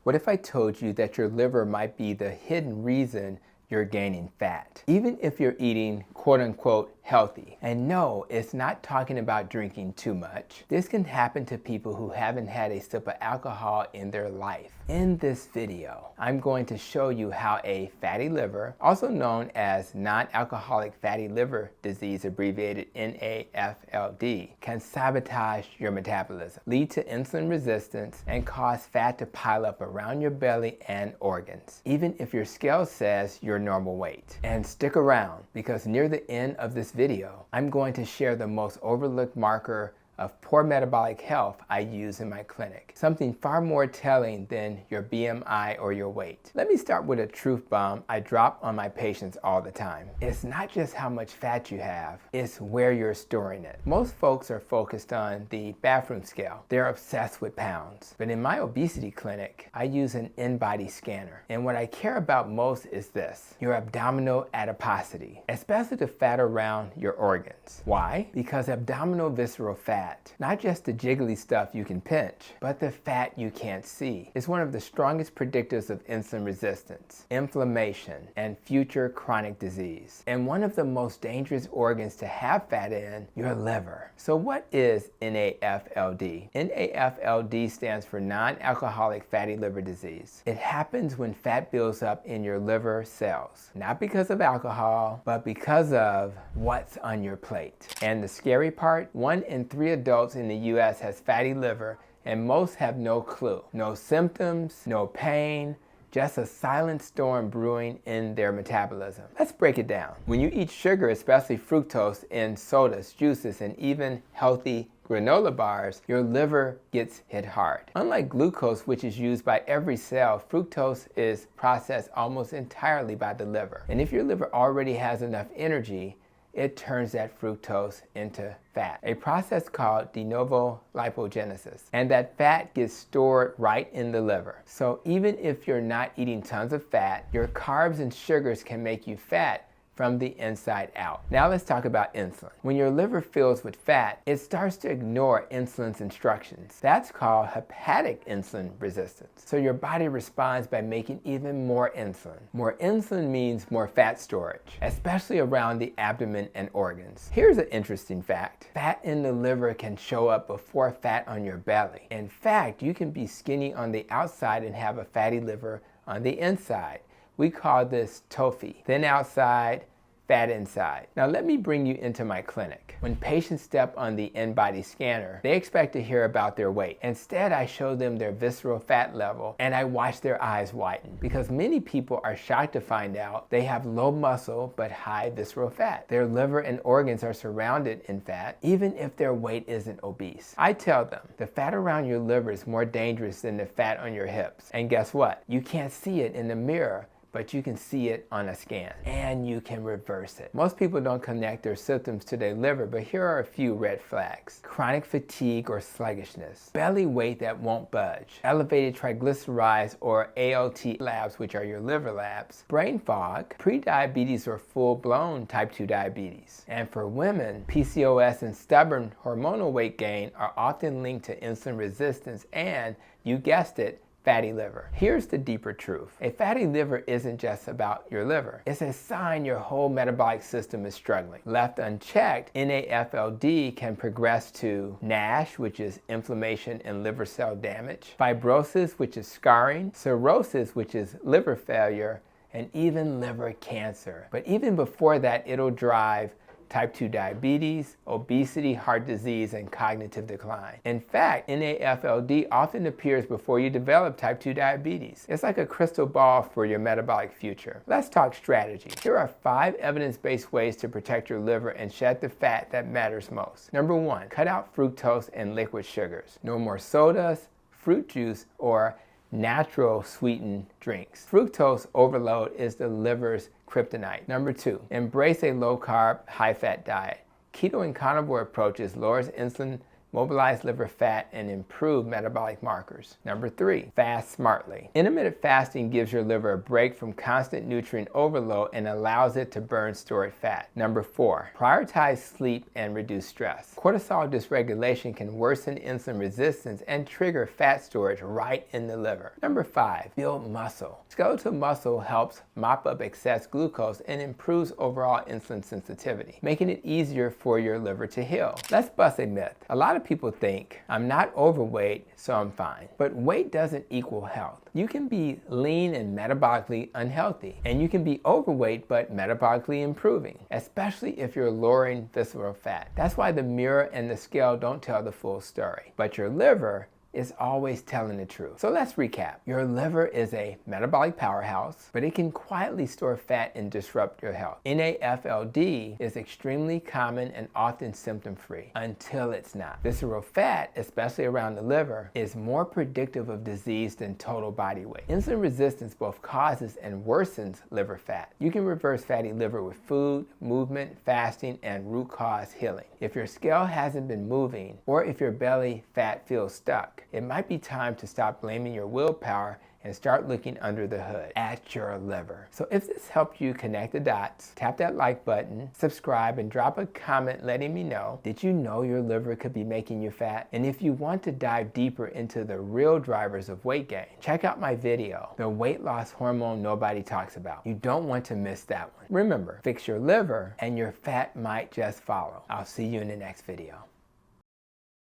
What if I told you that your liver might be the hidden reason you're gaining fat, even if you're eating quote-unquote healthy? And no, it's not talking about drinking too much. This can happen to people who haven't had a sip of alcohol in their life. In this video, I'm going to show you how a fatty liver, also known as non-alcoholic fatty liver disease, abbreviated NAFLD, can sabotage your metabolism, lead to insulin resistance, and cause fat to pile up around your belly and organs, even if your scale says you're normal weight. And stick around, because near the end of this video, I'm going to share the most overlooked marker of poor metabolic health I use in my clinic. Something far more telling than your BMI or your weight. Let me start with a truth bomb I drop on my patients all the time. It's not just how much fat you have, it's where you're storing it. Most folks are focused on the bathroom scale. They're obsessed with pounds. But in my obesity clinic, I use an InBody scanner. And what I care about most is this: your abdominal adiposity, especially the fat around your organs. Why? Because abdominal visceral fat, not just the jiggly stuff you can pinch, but the fat you can't see, is one of the strongest predictors of insulin resistance, inflammation, and future chronic disease. And one of the most dangerous organs to have fat in, your liver. So what is NAFLD? NAFLD stands for non-alcoholic fatty liver disease. It happens when fat builds up in your liver cells, not because of alcohol, but because of what's on your plate. And the scary part, 1 in 3 adults in the US has fatty liver, and most have no clue. No symptoms, no pain, just a silent storm brewing in their metabolism. Let's break it down. When you eat sugar, especially fructose in sodas, juices, and even healthy granola bars, your liver gets hit hard. Unlike glucose, which is used by every cell, fructose is processed almost entirely by the liver. And if your liver already has enough energy, it turns that fructose into fat, a process called de novo lipogenesis. And that fat gets stored right in the liver. So even if you're not eating tons of fat, your carbs and sugars can make you fat from the inside out. Now let's talk about insulin. When your liver fills with fat, it starts to ignore insulin's instructions. That's called hepatic insulin resistance. So your body responds by making even more insulin. More insulin means more fat storage, especially around the abdomen and organs. Here's an interesting fact. Fat in the liver can show up before fat on your belly. In fact, you can be skinny on the outside and have a fatty liver on the inside. We call this TOFI, thin outside, fat inside. Now let me bring you into my clinic. When patients step on the InBody scanner, they expect to hear about their weight. Instead, I show them their visceral fat level, and I watch their eyes widen, because many people are shocked to find out they have low muscle but high visceral fat. Their liver and organs are surrounded in fat, even if their weight isn't obese. I tell them, the fat around your liver is more dangerous than the fat on your hips. And guess what? You can't see it in the mirror, but you can see it on a scan, and you can reverse it. Most people don't connect their symptoms to their liver, but here are a few red flags. Chronic fatigue or sluggishness, belly weight that won't budge, elevated triglycerides or ALT labs, which are your liver labs, brain fog, prediabetes or full-blown type 2 diabetes. And for women, PCOS and stubborn hormonal weight gain are often linked to insulin resistance and, you guessed it, fatty liver. Here's the deeper truth. A fatty liver isn't just about your liver. It's a sign your whole metabolic system is struggling. Left unchecked, NAFLD can progress to NASH, which is inflammation and liver cell damage, fibrosis, which is scarring, cirrhosis, which is liver failure, and even liver cancer. But even before that, it'll drive type 2 diabetes, obesity, heart disease, and cognitive decline. In fact, NAFLD often appears before you develop type 2 diabetes. It's like a crystal ball for your metabolic future. Let's talk strategy. Here are 5 evidence-based ways to protect your liver and shed the fat that matters most. Number 1, cut out fructose and liquid sugars. No more sodas, fruit juice, or natural sweetened drinks. Fructose overload is the liver's kryptonite. Number 2, embrace a low-carb, high-fat diet. Keto and carnivore approaches lowers insulin mobilize liver fat and improve metabolic markers. Number 3, fast smartly. Intermittent fasting gives your liver a break from constant nutrient overload and allows it to burn stored fat. Number 4, prioritize sleep and reduce stress. Cortisol dysregulation can worsen insulin resistance and trigger fat storage right in the liver. Number 5, build muscle. Skeletal muscle helps mop up excess glucose and improves overall insulin sensitivity, making it easier for your liver to heal. Let's bust a myth. A lot of people think, I'm not overweight, so I'm fine. But weight doesn't equal health. You can be lean and metabolically unhealthy, and you can be overweight but metabolically improving, especially if you're lowering visceral fat. That's why the mirror and the scale don't tell the full story. But your liver is always telling the truth. So let's recap. Your liver is a metabolic powerhouse, but it can quietly store fat and disrupt your health. NAFLD is extremely common and often symptom-free until it's not. Visceral fat, especially around the liver, is more predictive of disease than total body weight. Insulin resistance both causes and worsens liver fat. You can reverse fatty liver with food, movement, fasting, and root cause healing. If your scale hasn't been moving, or if your belly fat feels stuck, it might be time to stop blaming your willpower and start looking under the hood at your liver. So if this helped you connect the dots, tap that like button, subscribe, and drop a comment letting me know, did you know your liver could be making you fat? And if you want to dive deeper into the real drivers of weight gain, check out my video, The Weight Loss Hormone Nobody Talks About. You don't want to miss that one. Remember, fix your liver and your fat might just follow. I'll see you in the next video.